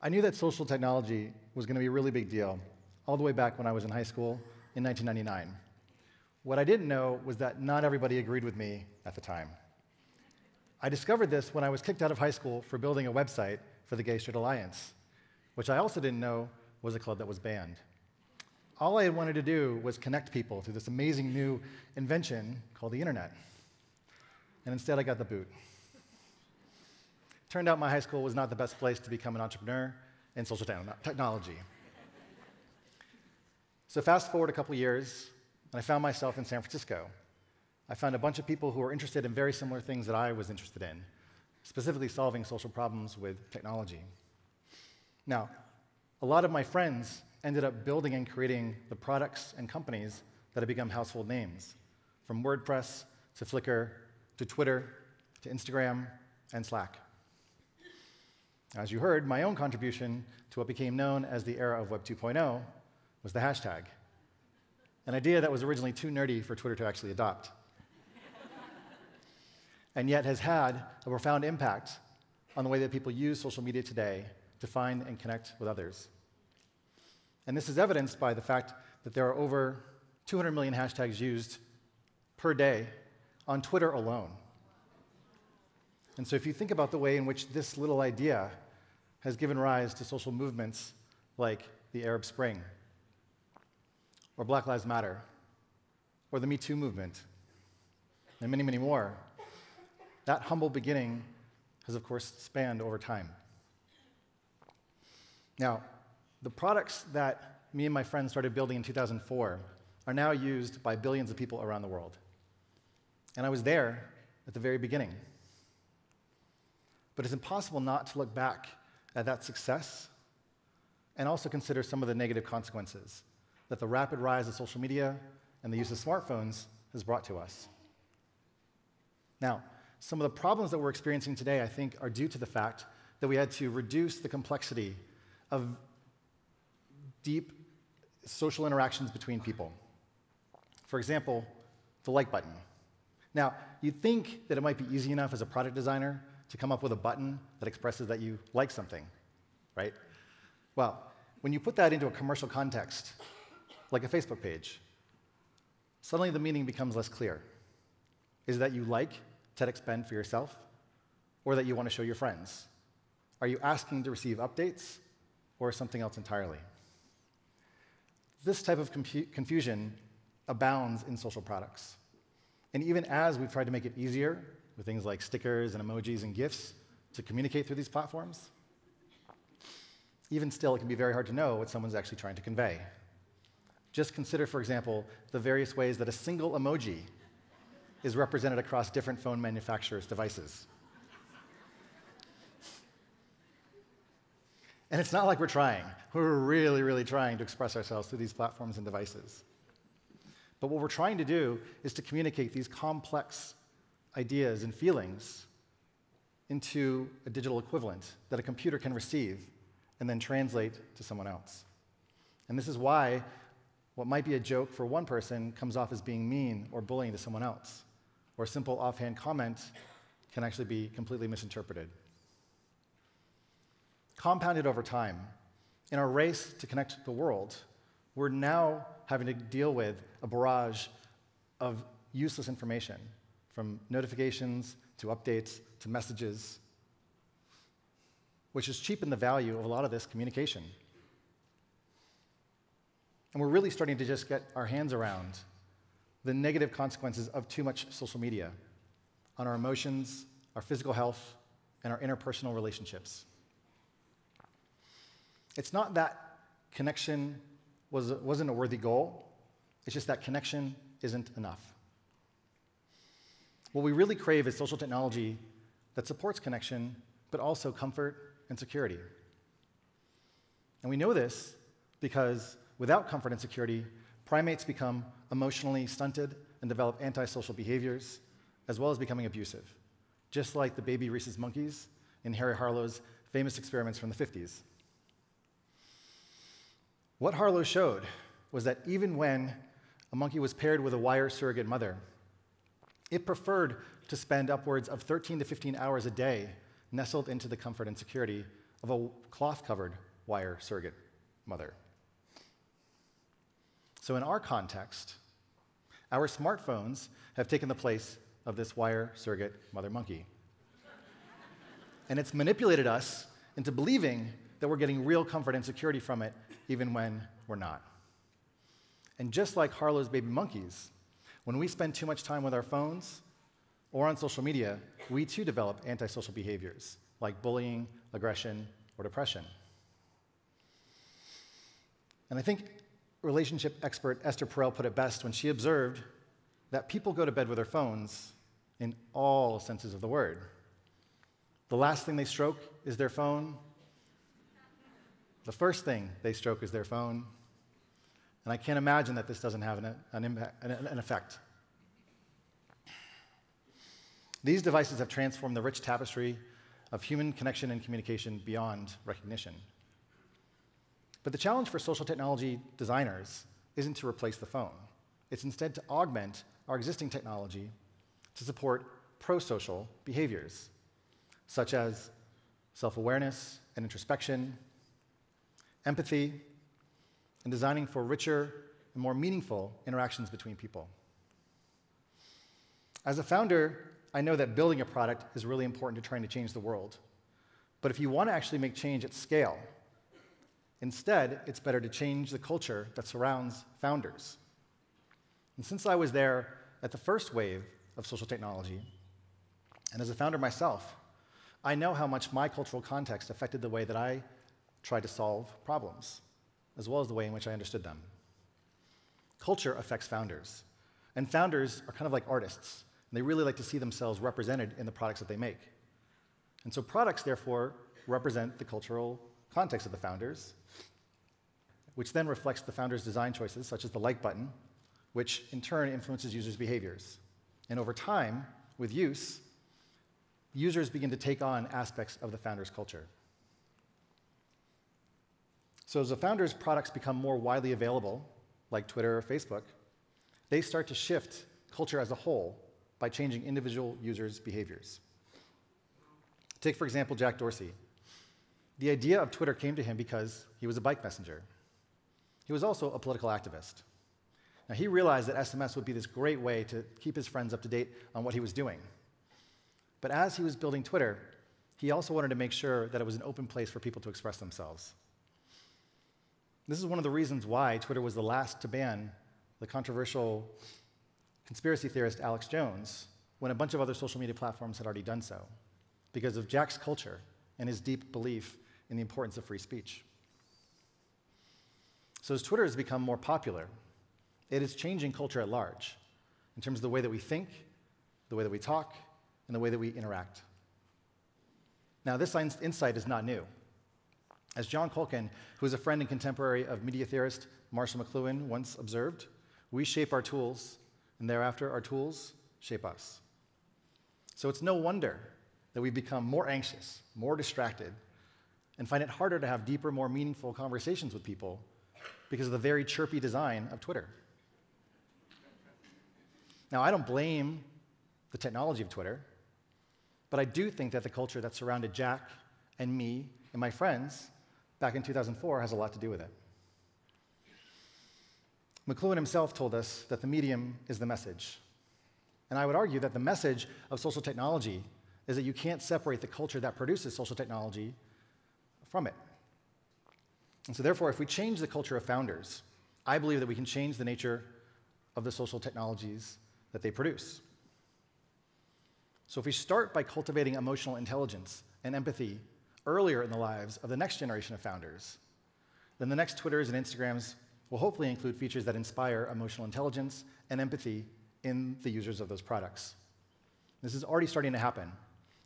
I knew that social technology was going to be a really big deal all the way back when I was in high school in 1999. What I didn't know was that not everybody agreed with me at the time. I discovered this when I was kicked out of high school for building a website for the Gay Straight Alliance, which I also didn't know was a club that was banned. All I wanted to do was connect people through this amazing new invention called the internet. And instead, I got the boot. Turned out my high school was not the best place to become an entrepreneur in social technology. So fast forward a couple years, and I found myself in San Francisco. I found a bunch of people who were interested in very similar things that I was interested in, specifically solving social problems with technology. Now, a lot of my friends ended up building and creating the products and companies that have become household names, from WordPress to Flickr to Twitter to Instagram and Slack. As you heard, my own contribution to what became known as the era of Web 2.0 was the hashtag, an idea that was originally too nerdy for Twitter to actually adopt, and yet has had a profound impact on the way that people use social media today to find and connect with others. And this is evidenced by the fact that there are over 200 million hashtags used per day on Twitter alone. And so if you think about the way in which this little idea has given rise to social movements like the Arab Spring, or Black Lives Matter, or the Me Too movement, and many, many more, that humble beginning has, of course, spanned over time. Now, the products that me and my friends started building in 2004 are now used by billions of people around the world. And I was there at the very beginning. But it's impossible not to look back at that success and also consider some of the negative consequences that the rapid rise of social media and the use of smartphones has brought to us. Now, some of the problems that we're experiencing today, I think, are due to the fact that we had to reduce the complexity of deep social interactions between people. For example, the like button. Now, you'd think that it might be easy enough as a product designer to come up with a button that expresses that you like something, right? Well, when you put that into a commercial context, like a Facebook page, suddenly the meaning becomes less clear. Is it that you like TEDxBend for yourself, or that you want to show your friends? Are you asking to receive updates, or something else entirely? This type of confusion abounds in social products. And even as we've tried to make it easier with things like stickers and emojis and GIFs to communicate through these platforms, even still, it can be very hard to know what someone's actually trying to convey. Just consider, for example, the various ways that a single emoji is represented across different phone manufacturers' devices. And it's not like we're trying. We're really, really trying to express ourselves through these platforms and devices. But what we're trying to do is to communicate these complex ideas and feelings into a digital equivalent that a computer can receive and then translate to someone else. And this is why what might be a joke for one person comes off as being mean or bullying to someone else, or a simple offhand comment can actually be completely misinterpreted. Compounded over time, in our race to connect the world, we're now having to deal with a barrage of useless information, from notifications to updates to messages, which has cheapened the value of a lot of this communication. And we're really starting to just get our hands around the negative consequences of too much social media on our emotions, our physical health, and our interpersonal relationships. It's not that connection wasn't a worthy goal, it's just that connection isn't enough. What we really crave is social technology that supports connection, but also comfort and security. And we know this because without comfort and security, primates become emotionally stunted and develop antisocial behaviors, as well as becoming abusive, just like the baby rhesus monkeys in Harry Harlow's famous experiments from the 50s. What Harlow showed was that even when a monkey was paired with a wire surrogate mother, it preferred to spend upwards of 13 to 15 hours a day nestled into the comfort and security of a cloth-covered wire surrogate mother. So in our context, our smartphones have taken the place of this wire surrogate mother monkey. And it's manipulated us into believing that we're getting real comfort and security from it, even when we're not. And just like Harlow's baby monkeys, when we spend too much time with our phones or on social media, we too develop antisocial behaviors like bullying, aggression, or depression. And I think relationship expert Esther Perel put it best when she observed that people go to bed with their phones in all senses of the word. The last thing they stroke is their phone. The first thing they stroke is their phone. And I can't imagine that this doesn't have an effect. These devices have transformed the rich tapestry of human connection and communication beyond recognition. But the challenge for social technology designers isn't to replace the phone. It's instead to augment our existing technology to support pro-social behaviors, such as self-awareness and introspection, empathy, and designing for richer and more meaningful interactions between people. As a founder, I know that building a product is really important to trying to change the world. But if you want to actually make change at scale, instead, it's better to change the culture that surrounds founders. And since I was there at the first wave of social technology, and as a founder myself, I know how much my cultural context affected the way that I tried to solve problems, as well as the way in which I understood them. Culture affects founders, and founders are kind of like artists, and they really like to see themselves represented in the products that they make. And so products, therefore, represent the cultural context of the founders, which then reflects the founders' design choices, such as the like button, which in turn influences users' behaviors. And over time, with use, users begin to take on aspects of the founders' culture. So as the founders' products become more widely available, like Twitter or Facebook, they start to shift culture as a whole by changing individual users' behaviors. Take, for example, Jack Dorsey. The idea of Twitter came to him because he was a bike messenger. He was also a political activist. Now, he realized that SMS would be this great way to keep his friends up to date on what he was doing. But as he was building Twitter, he also wanted to make sure that it was an open place for people to express themselves. This is one of the reasons why Twitter was the last to ban the controversial conspiracy theorist Alex Jones, when a bunch of other social media platforms had already done so, because of Jack's culture and his deep belief in the importance of free speech. So as Twitter has become more popular, it is changing culture at large in terms of the way that we think, the way that we talk, and the way that we interact. Now, this insight is not new. As John Culkin, who is a friend and contemporary of media theorist Marshall McLuhan, once observed, we shape our tools, and thereafter our tools shape us. So it's no wonder that we become more anxious, more distracted, and find it harder to have deeper, more meaningful conversations with people because of the very chirpy design of Twitter. Now, I don't blame the technology of Twitter, but I do think that the culture that surrounded Jack and me and my friends back in 2004 has a lot to do with it. McLuhan himself told us that the medium is the message. And I would argue that the message of social technology is that you can't separate the culture that produces social technology from it. And so therefore, if we change the culture of founders, I believe that we can change the nature of the social technologies that they produce. So if we start by cultivating emotional intelligence and empathy earlier in the lives of the next generation of founders, then the next Twitters and Instagrams will hopefully include features that inspire emotional intelligence and empathy in the users of those products. This is already starting to happen.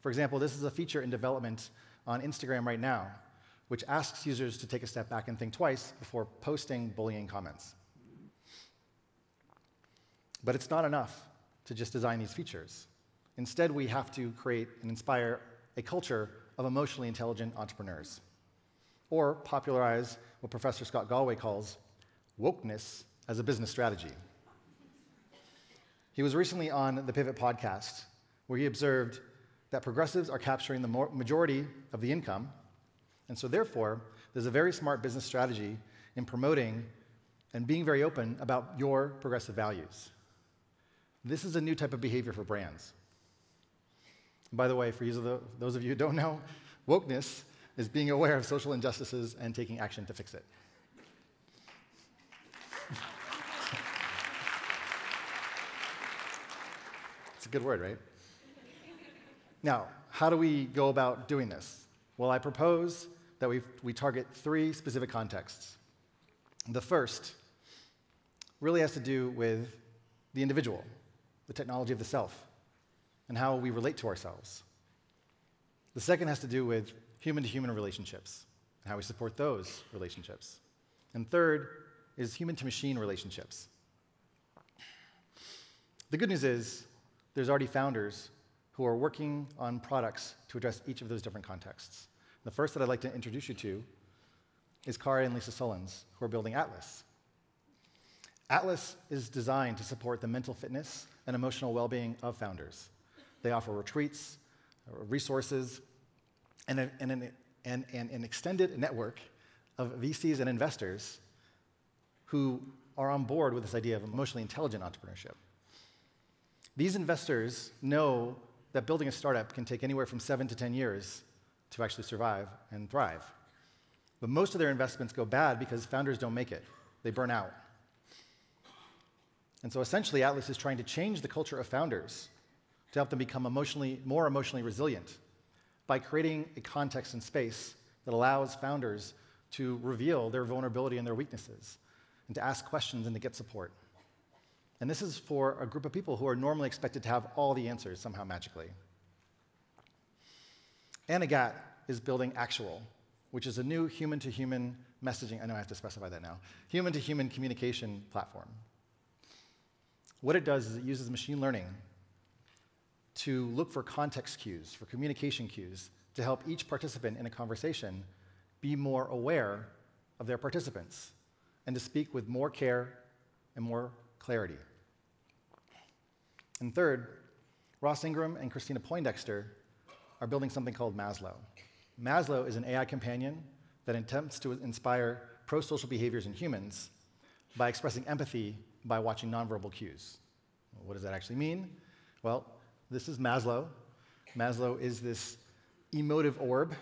For example, this is a feature in development on Instagram right now, which asks users to take a step back and think twice before posting bullying comments. But it's not enough to just design these features. Instead, we have to create and inspire a culture of emotionally intelligent entrepreneurs, or popularize what Professor Scott Galway calls wokeness as a business strategy. He was recently on the Pivot podcast, where he observed that progressives are capturing the majority of the income, And so therefore, there's a very smart business strategy in promoting and being very open about your progressive values. This is a new type of behavior for brands. And by the way, for those of you who don't know, wokeness is being aware of social injustices and taking action to fix it. It's a good word, right? Now, how do we go about doing this? Well, I propose that we target 3 specific contexts. The first really has to do with the individual, the technology of the self, and how we relate to ourselves. The second has to do with human-to-human relationships, and how we support those relationships. And third is human-to-machine relationships. The good news is there's already founders who are working on products to address each of those different contexts. The first that I'd like to introduce you to is Kari and Lisa Sullins, who are building Atlas. Atlas is designed to support the mental fitness and emotional well-being of founders. They offer retreats, resources, and an extended network of VCs and investors who are on board with this idea of emotionally intelligent entrepreneurship. These investors know that building a startup can take anywhere from 7 to 10 years to actually survive and thrive. But most of their investments go bad because founders don't make it. They burn out. And so essentially, Atlas is trying to change the culture of founders to help them become more emotionally resilient by creating a context and space that allows founders to reveal their vulnerability and their weaknesses, and to ask questions and to get support. And this is for a group of people who are normally expected to have all the answers somehow magically. Anna Gatt is building Actual, which is a new human-to-human messaging, I know I have to specify that now, human-to-human communication platform. What it does is it uses machine learning to look for context cues, for communication cues, to help each participant in a conversation be more aware of their participants and to speak with more care and more clarity. And third, Ross Ingram and Christina Poindexter are building something called Maslow. Maslow is an AI companion that attempts to inspire pro-social behaviors in humans by expressing empathy by watching nonverbal cues. What does that actually mean? Well, this is Maslow. Maslow is this emotive orb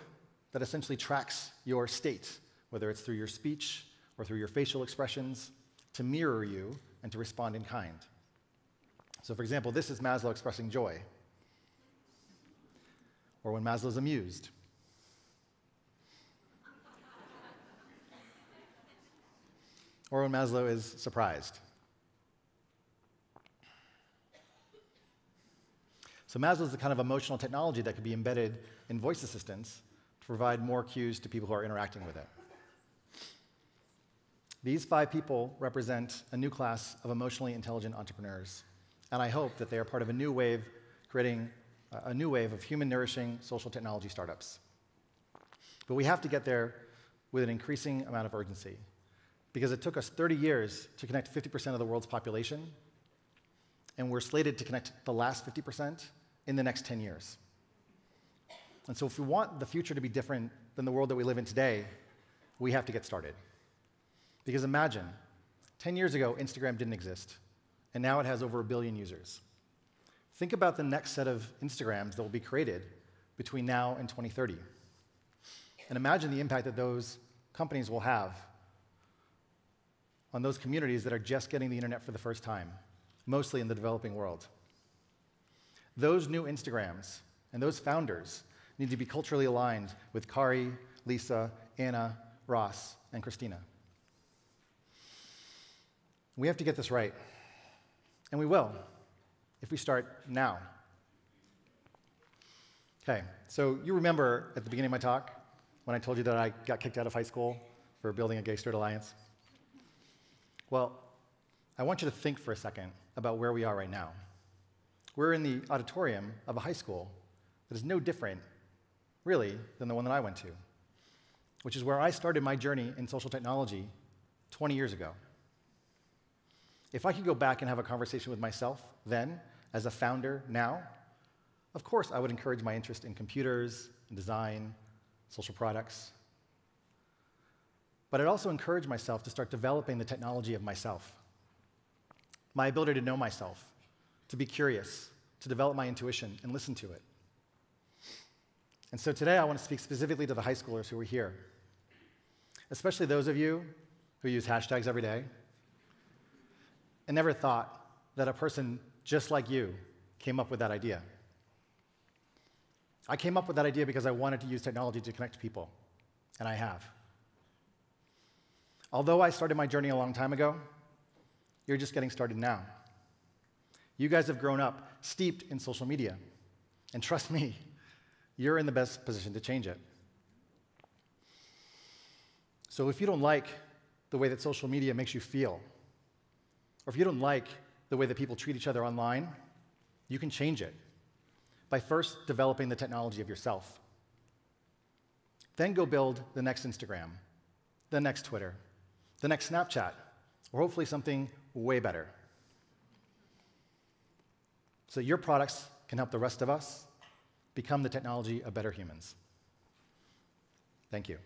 that essentially tracks your state, whether it's through your speech or through your facial expressions, to mirror you and to respond in kind. So for example, this is Maslow expressing joy, or when Maslow's amused. Or when Maslow is surprised. So Maslow is the kind of emotional technology that could be embedded in voice assistants to provide more cues to people who are interacting with it. These 5 people represent a new class of emotionally intelligent entrepreneurs, and I hope that they are part of a new wave, creating a new wave of human-nourishing social technology startups. But we have to get there with an increasing amount of urgency, because it took us 30 years to connect 50% of the world's population, and we're slated to connect the last 50% in the next 10 years. And so if we want the future to be different than the world that we live in today, we have to get started. Because imagine, 10 years ago, Instagram didn't exist, and now it has over 1 billion users. Think about the next set of Instagrams that will be created between now and 2030. And imagine the impact that those companies will have on those communities that are just getting the internet for the first time, mostly in the developing world. Those new Instagrams and those founders need to be culturally aligned with Kari, Lisa, Anna, Ross, and Christina. We have to get this right, and we will, if we start now. Okay, so you remember at the beginning of my talk when I told you that I got kicked out of high school for building a gay straight alliance? Well, I want you to think for a second about where we are right now. We're in the auditorium of a high school that is no different, really, than the one that I went to, which is where I started my journey in social technology 20 years ago. If I could go back and have a conversation with myself then, as a founder now, of course I would encourage my interest in computers, and design, social products. but I'd also encourage myself to start developing the technology of myself, my ability to know myself, to be curious, to develop my intuition and listen to it. And so today I want to speak specifically to the high schoolers who are here, especially those of you who use hashtags every day and never thought that a person just like you came up with that idea. I came up with that idea because I wanted to use technology to connect people, and I have. Although I started my journey a long time ago, you're just getting started now. You guys have grown up steeped in social media, and trust me, you're in the best position to change it. So if you don't like the way that social media makes you feel, or if you don't like the way that people treat each other online, you can change it by first developing the technology of yourself. Then go build the next Instagram, the next Twitter, the next Snapchat, or hopefully something way better. So your products can help the rest of us become the technology of better humans. Thank you.